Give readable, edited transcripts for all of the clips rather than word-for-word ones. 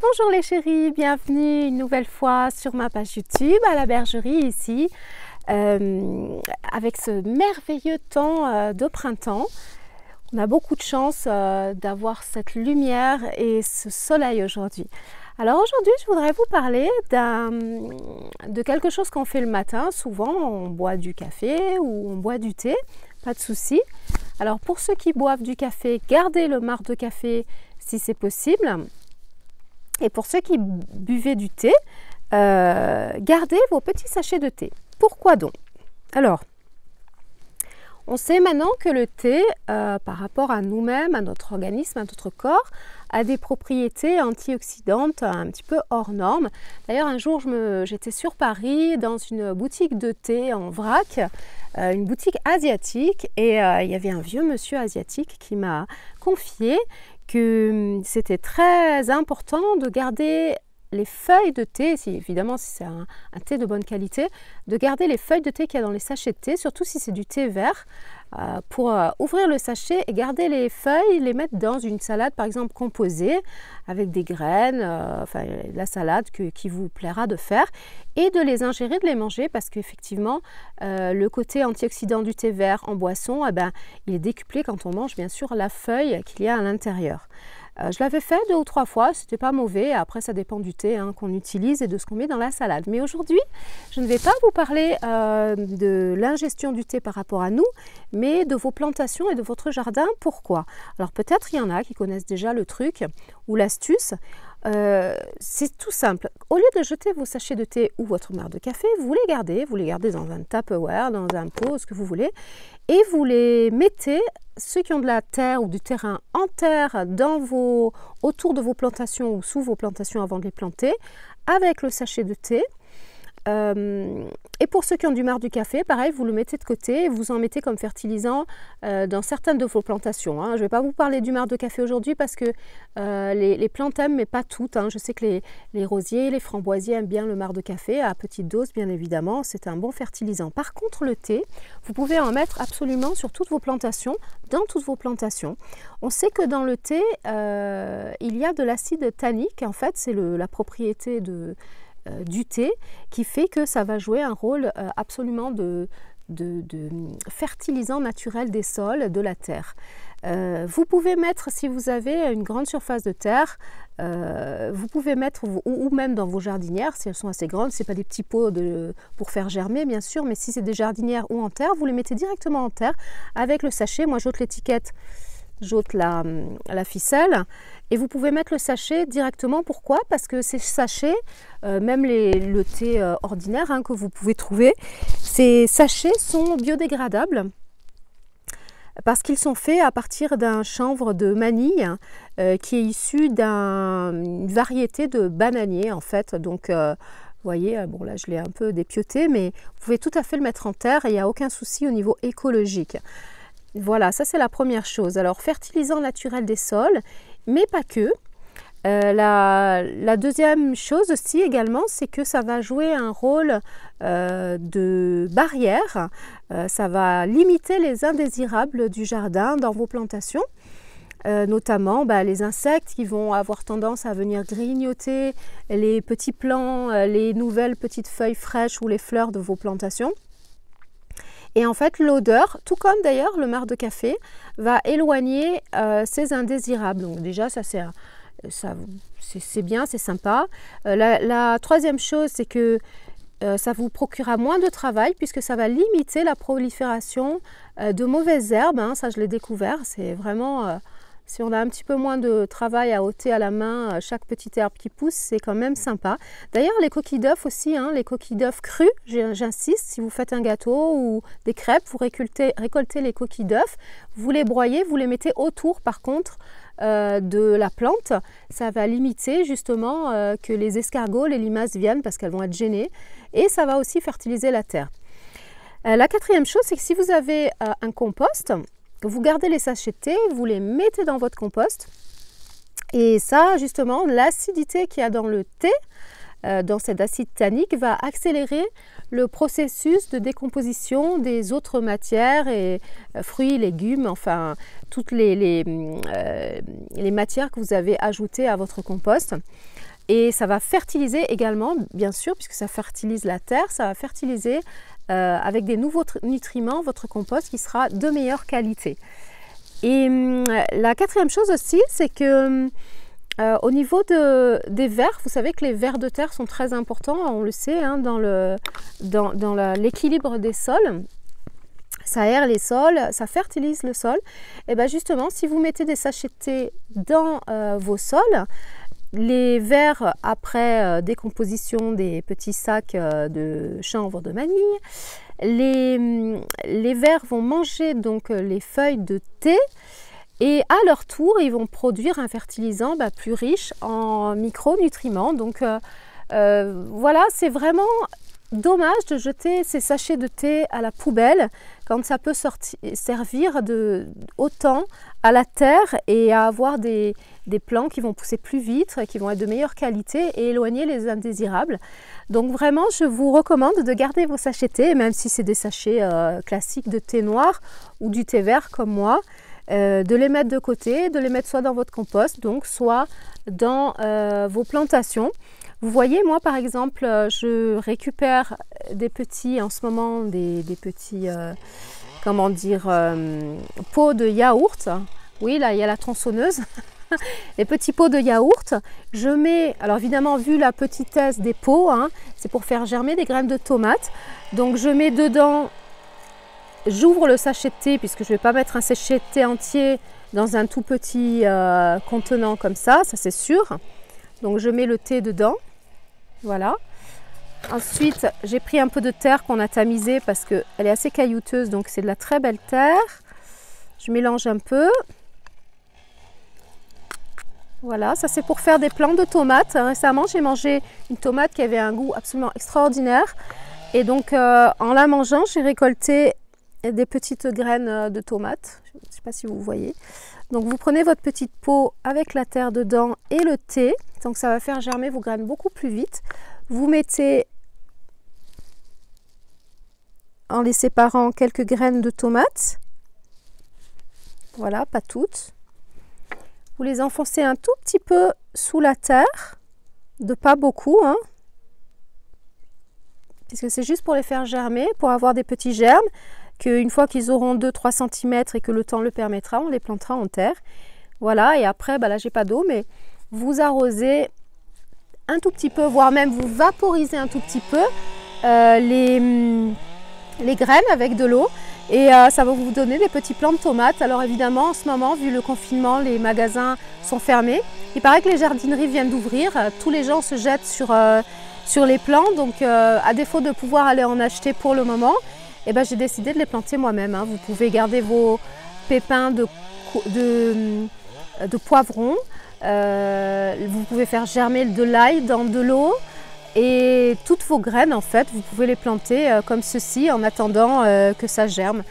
Bonjour les chéris, bienvenue une nouvelle fois sur ma page YouTube à la bergerie ici avec ce merveilleux temps de printemps. On a beaucoup de chance d'avoir cette lumière et ce soleil aujourd'hui. Alors aujourd'hui je voudrais vous parler de quelque chose qu'on fait le matin. Souvent on boit du café ou on boit du thé, pas de souci. Alors pour ceux qui boivent du café, gardez le marc de café si c'est possible. Et pour ceux qui buvez du thé, gardez vos petits sachets de thé. Pourquoi donc? Alors, on sait maintenant que le thé, par rapport à nous-mêmes, à notre organisme, à notre corps, a des propriétés antioxydantes un petit peu hors normes. D'ailleurs, un jour, j'étais sur Paris dans une boutique de thé en vrac, une boutique asiatique, et il y avait un vieux monsieur asiatique qui m'a confié que c'était très important de garder les feuilles de thé, évidemment si c'est un thé de bonne qualité, de garder les feuilles de thé qu'il y a dans les sachets de thé, surtout si c'est du thé vert, pour ouvrir le sachet et garder les feuilles, les mettre dans une salade par exemple composée avec des graines, enfin la salade qui vous plaira de faire, et de les ingérer, de les manger, parce qu'effectivement le côté antioxydant du thé vert en boisson, il est décuplé quand on mange bien sûr la feuille qu'il y a à l'intérieur. Je l'avais fait 2 ou 3 fois, c'était pas mauvais. Après, ça dépend du thé qu'on utilise et de ce qu'on met dans la salade. Mais aujourd'hui, je ne vais pas vous parler de l'ingestion du thé par rapport à nous, mais de vos plantations et de votre jardin. Pourquoi? Alors peut-être il y en a qui connaissent déjà le truc ou l'astuce. C'est tout simple. Au lieu de jeter vos sachets de thé ou votre marc de café, vous les gardez dans un Tupperware, dans un pot, ce que vous voulez, et vous les mettez, ceux qui ont de la terre ou du terrain en terre, autour de vos plantations ou sous vos plantations avant de les planter, avec le sachet de thé. Et pour ceux qui ont du marc du café, pareil, vous le mettez de côté et vous en mettez comme fertilisant dans certaines de vos plantations. Je ne vais pas vous parler du marc de café aujourd'hui parce que les plantes aiment, mais pas toutes. Je sais que les rosiers, les framboisiers aiment bien le marc de café, à petite dose bien évidemment, c'est un bon fertilisant. Par contre, le thé, vous pouvez en mettre absolument sur toutes vos plantations, dans toutes vos plantations. On sait que dans le thé, il y a de l'acide tannique, en fait, c'est la propriété du thé qui fait que ça va jouer un rôle absolument de fertilisant naturel des sols, de la terre. Vous pouvez mettre, si vous avez une grande surface de terre, vous pouvez mettre, ou même dans vos jardinières, si elles sont assez grandes, ce n'est pas des petits pots pour faire germer bien sûr, mais si c'est des jardinières ou en terre, vous les mettez directement en terre avec le sachet. Moi j'ôte l'étiquette, j'ôte la ficelle, et vous pouvez mettre le sachet directement. Pourquoi? Parce que ces sachets, même le thé ordinaire que vous pouvez trouver, ces sachets sont biodégradables parce qu'ils sont faits à partir d'un chanvre de manille qui est issu d'une variété de bananiers en fait. Donc vous voyez, bon là je l'ai un peu dépioté, mais vous pouvez tout à fait le mettre en terre et il n'y a aucun souci au niveau écologique. Voilà, ça c'est la première chose. Alors, fertilisant naturel des sols, mais pas que. La deuxième chose aussi également, c'est que ça va jouer un rôle de barrière. Ça va limiter les indésirables du jardin dans vos plantations. Notamment les insectes qui vont avoir tendance à venir grignoter les petits plants, les nouvelles petites feuilles fraîches ou les fleurs de vos plantations. Et en fait, l'odeur, tout comme d'ailleurs le marc de café, va éloigner ces indésirables. Donc déjà, ça c'est bien, c'est sympa. La troisième chose, c'est que ça vous procurera moins de travail puisque ça va limiter la prolifération de mauvaises herbes. Ça, je l'ai découvert. C'est vraiment... si on a un petit peu moins de travail à ôter à la main chaque petite herbe qui pousse, c'est quand même sympa. D'ailleurs, les coquilles d'œufs aussi, les coquilles d'œufs crues, j'insiste, si vous faites un gâteau ou des crêpes, vous récoltez les coquilles d'œufs, vous les broyez, vous les mettez autour par contre de la plante. Ça va limiter justement que les escargots, les limaces viennent parce qu'elles vont être gênées, et ça va aussi fertiliser la terre. La quatrième chose, c'est que si vous avez un compost, vous gardez les sachets de thé, vous les mettez dans votre compost, et ça justement, l'acidité qu'il y a dans le thé dans cet acide tannique va accélérer le processus de décomposition des autres matières et fruits, légumes, enfin toutes les matières que vous avez ajoutées à votre compost. Et ça va fertiliser également, bien sûr, puisque ça fertilise la terre, ça va fertiliser avec des nouveaux nutriments votre compost qui sera de meilleure qualité. Et la quatrième chose aussi, c'est que au niveau des vers, vous savez que les vers de terre sont très importants, on le sait, hein, dans l'équilibre des sols. Ça aère les sols, ça fertilise le sol. Et bien justement, si vous mettez des sachets de thé dans vos sols, les vers, après décomposition des petits sacs de chanvre de manille, les vers vont manger donc les feuilles de thé et à leur tour, ils vont produire un fertilisant plus riche en micronutriments. Donc voilà, c'est vraiment dommage de jeter ces sachets de thé à la poubelle quand ça peut servir autant à la terre et à avoir des plants qui vont pousser plus vite, qui vont être de meilleure qualité et éloigner les indésirables. Donc vraiment, je vous recommande de garder vos sachets de thé, même si c'est des sachets classiques de thé noir ou du thé vert comme moi, de les mettre de côté, de les mettre soit dans votre compost, donc soit dans vos plantations. Vous voyez, moi par exemple, je récupère des petits, en ce moment, des petits, comment dire, pots de yaourt. Oui, là il y a la tronçonneuse. Les petits pots de yaourt, je mets, alors évidemment vu la petitesse des pots, hein, c'est pour faire germer des graines de tomates. Donc je mets dedans, j'ouvre le sachet de thé puisque je ne vais pas mettre un sachet de thé entier dans un tout petit contenant comme ça c'est sûr. Donc je mets le thé dedans, voilà. Ensuite j'ai pris un peu de terre qu'on a tamisée parce qu'elle est assez caillouteuse, donc c'est de la très belle terre. Je mélange un peu. Voilà, ça c'est pour faire des plants de tomates. Récemment j'ai mangé une tomate qui avait un goût absolument extraordinaire. Et donc en la mangeant, j'ai récolté des petites graines de tomates. Je ne sais pas si vous voyez. Donc vous prenez votre petite pot avec la terre dedans et le thé. Donc ça va faire germer vos graines beaucoup plus vite. Vous mettez, en les séparant, quelques graines de tomates. Voilà, pas toutes. Vous les enfoncez un tout petit peu sous la terre, de pas beaucoup, hein, puisque c'est juste pour les faire germer, pour avoir des petits germes, qu'une fois qu'ils auront 2-3 cm et que le temps le permettra, on les plantera en terre. Voilà, et après, là j'ai pas d'eau, mais vous arrosez un tout petit peu, voire même vous vaporisez un tout petit peu les graines avec de l'eau. Et ça va vous donner des petits plants de tomates. Alors évidemment, en ce moment, vu le confinement, les magasins sont fermés. Il paraît que les jardineries viennent d'ouvrir. Tous les gens se jettent sur les plants. Donc à défaut de pouvoir aller en acheter pour le moment, j'ai décidé de les planter moi-même. Hein. Vous pouvez garder vos pépins de poivrons. Vous pouvez faire germer de l'ail dans de l'eau. Et toutes vos graines, en fait, vous pouvez les planter comme ceci en attendant que ça germe.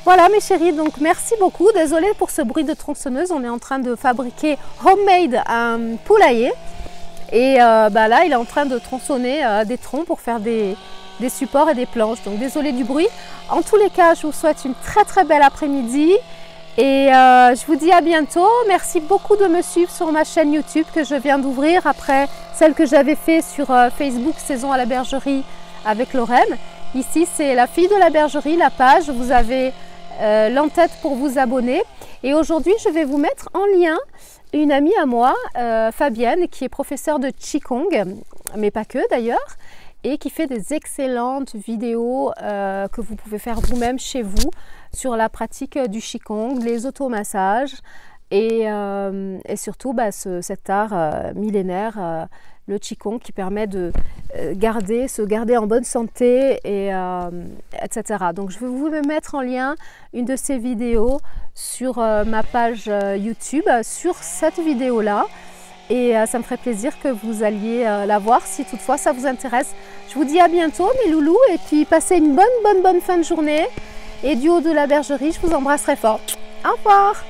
Voilà mes chéris, donc merci beaucoup. Désolée pour ce bruit de tronçonneuse, on est en train de fabriquer homemade un poulailler. Et là, il est en train de tronçonner des troncs pour faire des supports et des planches. Donc désolée du bruit. En tous les cas, je vous souhaite une très très belle après-midi. Et je vous dis à bientôt. Merci beaucoup de me suivre sur ma chaîne YouTube que je viens d'ouvrir après celle que j'avais fait sur Facebook Saison à la bergerie avec Lorraine. Ici c'est la fille de la bergerie, la page. Vous avez l'en-tête pour vous abonner. Et aujourd'hui je vais vous mettre en lien une amie à moi, Fabienne, qui est professeure de Qigong, mais pas que d'ailleurs, et qui fait des excellentes vidéos que vous pouvez faire vous-même chez vous sur la pratique du Qigong, les automassages et surtout cet art millénaire, le Qigong, qui permet de se garder en bonne santé, etc. Donc je vais vous mettre en lien une de ces vidéos sur ma page YouTube, sur cette vidéo-là. Et ça me ferait plaisir que vous alliez la voir si toutefois ça vous intéresse. Je vous dis à bientôt mes loulous et puis passez une bonne fin de journée. Et du haut de la bergerie, je vous embrasse très fort. Au revoir!